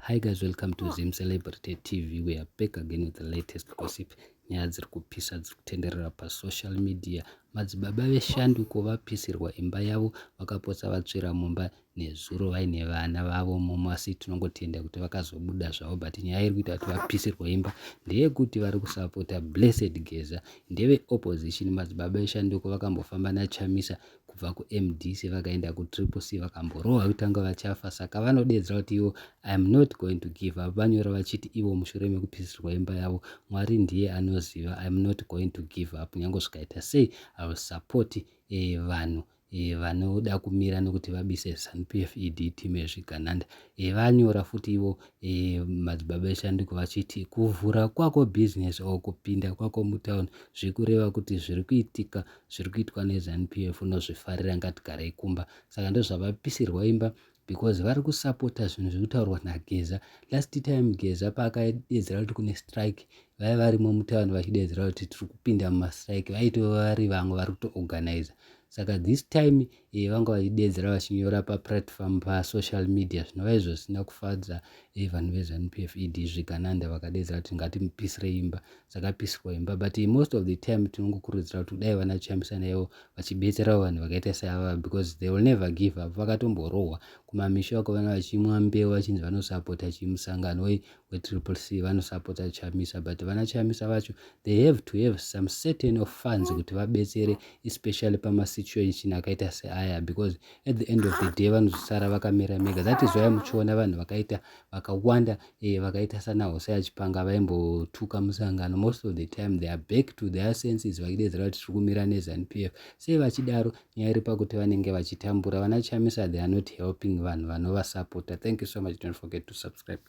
Hi guys, welcome to Zim Celebrity TV. We are back again with the latest gossip. Nyaya dziri kupisa dziri kutenderera pasocial media. Madzibaba veshanduko vapisirwa imba yavo, vakapotsa vatsvira mumba nezuro vaine vana vavo momo, asi tinongotenda kuti vakazobuda zvavo. But nyaya iri kuita kuti vapisirwa imba ndeyekuti vari kusapota Blessed Geza, ndeve opposition. Madzibaba veshanduko vakambofamba naChamisa kubva kuMDC vakaenda kuTriple C vakamborohwa kutanga vachafa, saka vanodedzera kuti ivo I am not going to give up. Vanyora vachiti ivo mushure mekupisirwa imba yavo, Mwari ndiye anoziva, I am not going to give up. Nyange zvikaita sei, I will support vanhu vanoda kumira nokuti vabise Zanupf timu yezviganada. Vanyora futi ivo Madzibaba veshanduko vachiti kuvhura kwako business o kupinda kwako mutauni zviri kureva kuti zviri kuitwa neZanupf unozvifarira, ngatigarei kumba. Saka ndozvavapisirwa imba because vari kusapota zvinhu zviri kutaurwa naGeza. Last time Geza paakadedzera kuti kune strike, vaiva varimo mutauni vachidedzera kuti tiri kupinda mumastrike, vaitova vari vamwe vari kutoorganiza. Saka this time vanga vachidedzera vachinyora paplatform pasocial media, zvinova izvo zvisina kufadza vanhu veZanupf zviganada, vakadedzera kuti ngatimupisire imba. Sakapisirwa imba, but most of the time tinongokurudzira kuti dai vana Chamisa naivo vachibetsera vanhu vakaita seava, because they will never give up. Vakatomborohwa kumamisha uko, vana vachimwa mbeu vachinzi vanosapota chimusangano weTriple C, vanosapota Chamisa, but vana Chamisa vacho they have to have some certain of funds kuti vabetsere, especially pamasituation akaita seaya, because at the end of the day vanozosara vakamira mega. That is why muchiona vanhu vakawanda vakaita sana Hosea Chipanga vaimbotuka musangano. Most of the time they are back to their senses, vachidedzera kuti tiri kumira neZanupf. Sei vachidaro? Nyaya iri pakuti vanenge vachitambura. Vana Chamisa they are not helping vanhu vanovasapota. Thank you so much. Don't forget to subscribe.